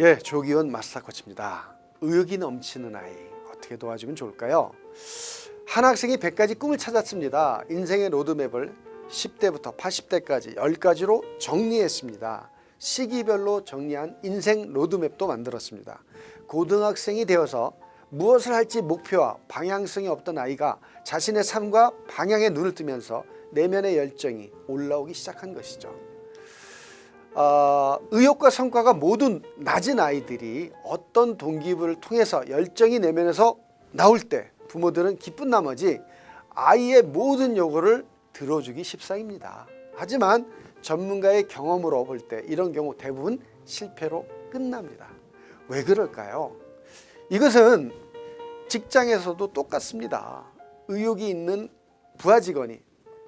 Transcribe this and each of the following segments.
예, 조기원 마스터 코치입니다. 의욕이 넘치는 아이 어떻게 도와주면 좋을까요? 한 학생이 100가지 꿈을 찾았습니다. 인생의 로드맵을 10대부터 80대까지 10가지로 정리했습니다. 시기별로 정리한 인생 로드맵도 만들었습니다. 고등학생이 되어서 무엇을 할지 목표와 방향성이 없던 아이가 자신의 삶과 방향에 눈을 뜨면서 내면의 열정이 올라오기 시작한 것이죠. 의욕과 성과가 모두 낮은 아이들이 어떤 동기부를 통해서 열정이 내면에서 나올 때 부모들은 기쁜 나머지 아이의 모든 요구를 들어주기 십상입니다. 하지만 전문가의 경험으로 볼 때 이런 경우 대부분 실패로 끝납니다. 왜 그럴까요? 이것은 직장에서도 똑같습니다. 의욕이 있는 부하 직원이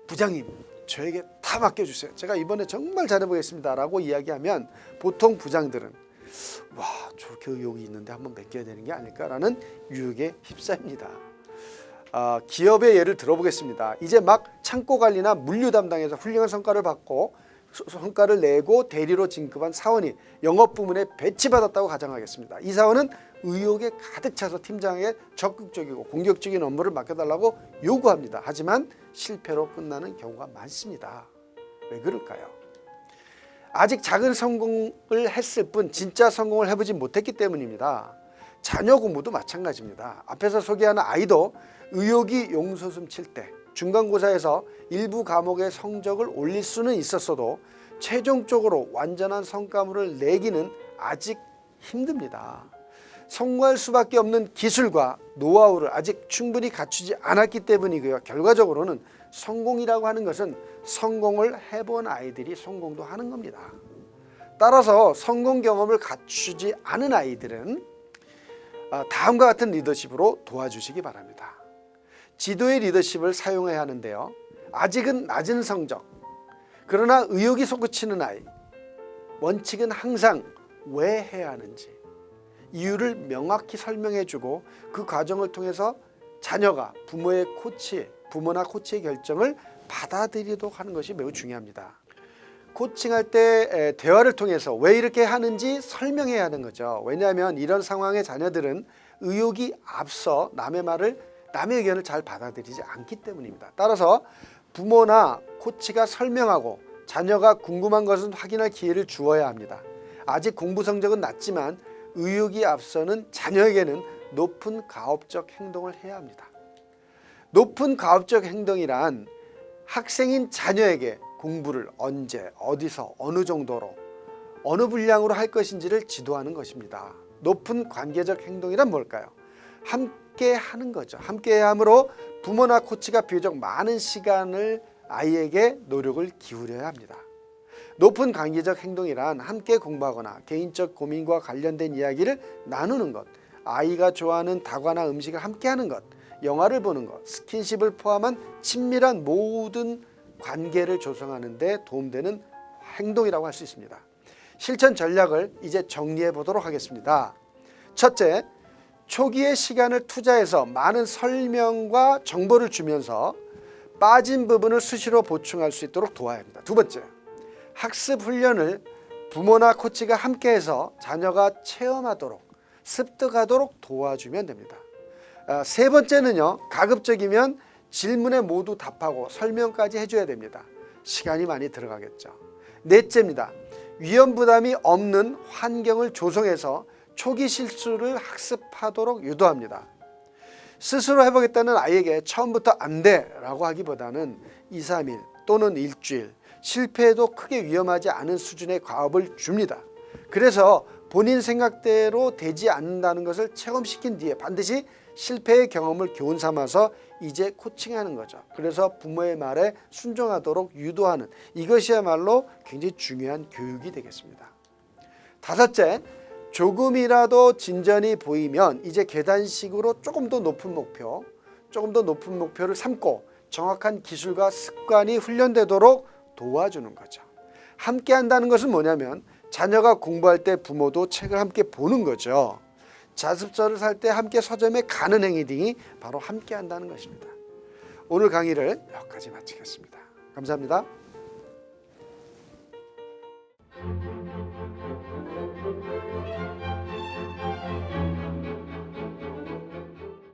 부장님 저에게 다 맡겨주세요. 제가 이번에 정말 잘해보겠습니다 라고 이야기하면 보통 부장들은 와 저렇게 의욕이 있는데 한번 맡겨야 되는 게 아닐까라는 유혹에 휩싸입니다. 기업의 예를 들어보겠습니다. 이제 막 창고 관리나 물류 담당에서 훌륭한 성과를 내고 대리로 진급한 사원이 영업 부문에 배치받았다고 가정하겠습니다. 이 사원은 의욕에 가득 차서 팀장에게 적극적이고 공격적인 업무를 맡겨달라고 요구합니다. 하지만 실패로 끝나는 경우가 많습니다. 왜 그럴까요? 아직 작은 성공을 했을 뿐 진짜 성공을 해보지 못했기 때문입니다. 자녀 공부도 마찬가지입니다. 앞에서 소개하는 아이도 의욕이 용솟음 칠 때 중간고사에서 일부 과목의 성적을 올릴 수는 있었어도 최종적으로 완전한 성과물을 내기는 아직 힘듭니다. 성공할 수밖에 없는 기술과 노하우를 아직 충분히 갖추지 않았기 때문이고요. 결과적으로는 성공이라고 하는 것은 성공을 해본 아이들이 성공도 하는 겁니다. 따라서 성공 경험을 갖추지 않은 아이들은 다음과 같은 리더십으로 도와주시기 바랍니다. 지도의 리더십을 사용해야 하는데요. 아직은 낮은 성적, 그러나 의욕이 솟구치는 아이, 원칙은 항상 왜 해야 하는지 이유를 명확히 설명해주고 그 과정을 통해서 자녀가 부모나 코치의 결정을 받아들이도록 하는 것이 매우 중요합니다. 코칭할 때 대화를 통해서 왜 이렇게 하는지 설명해야 하는 거죠. 왜냐하면 이런 상황의 자녀들은 의욕이 앞서 남의 의견을 잘 받아들이지 않기 때문입니다. 따라서 부모나 코치가 설명하고 자녀가 궁금한 것은 확인할 기회를 주어야 합니다. 아직 공부 성적은 낮지만 의욕이 앞서는 자녀에게는 높은 가업적 행동을 해야 합니다. 높은 가업적 행동이란 학생인 자녀에게 공부를 언제, 어디서, 어느 정도로, 어느 분량으로 할 것인지를 지도하는 것입니다. 높은 관계적 행동이란 뭘까요? 함께 하는 거죠. 함께 함으로 부모나 코치가 비교적 많은 시간을 아이에게 노력을 기울여야 합니다. 높은 관계적 행동이란 함께 공부하거나 개인적 고민과 관련된 이야기를 나누는 것, 아이가 좋아하는 다과나 음식을 함께 하는 것, 영화를 보는 것, 스킨십을 포함한 친밀한 모든 관계를 조성하는 데 도움되는 행동이라고 할 수 있습니다. 실천 전략을 이제 정리해 보도록 하겠습니다. 첫째, 초기에 시간을 투자해서 많은 설명과 정보를 주면서 빠진 부분을 수시로 보충할 수 있도록 도와야 합니다. 두 번째, 학습 훈련을 부모나 코치가 함께해서 자녀가 체험하도록 습득하도록 도와주면 됩니다. 세 번째는요, 가급적이면 질문에 모두 답하고 설명까지 해줘야 됩니다. 시간이 많이 들어가겠죠. 넷째입니다. 위험 부담이 없는 환경을 조성해서 초기 실수를 학습하도록 유도합니다. 스스로 해보겠다는 아이에게 처음부터 안 돼 라고 하기보다는 2, 3일 또는 일주일, 실패해도 크게 위험하지 않은 수준의 과업을 줍니다. 그래서 본인 생각대로 되지 않는다는 것을 체험시킨 뒤에 반드시 실패의 경험을 교훈 삼아서 이제 코칭하는 거죠. 그래서 부모의 말에 순종하도록 유도하는, 이것이야말로 굉장히 중요한 교육이 되겠습니다. 다섯째, 조금이라도 진전이 보이면 이제 계단식으로 조금 더 높은 목표를 삼고 정확한 기술과 습관이 훈련되도록 도와주는 거죠. 함께 한다는 것은 뭐냐면 자녀가 공부할 때 부모도 책을 함께 보는 거죠. 자습서를 살 때 함께 서점에 가는 행위 등이 바로 함께 한다는 것입니다. 오늘 강의를 여기까지 마치겠습니다. 감사합니다.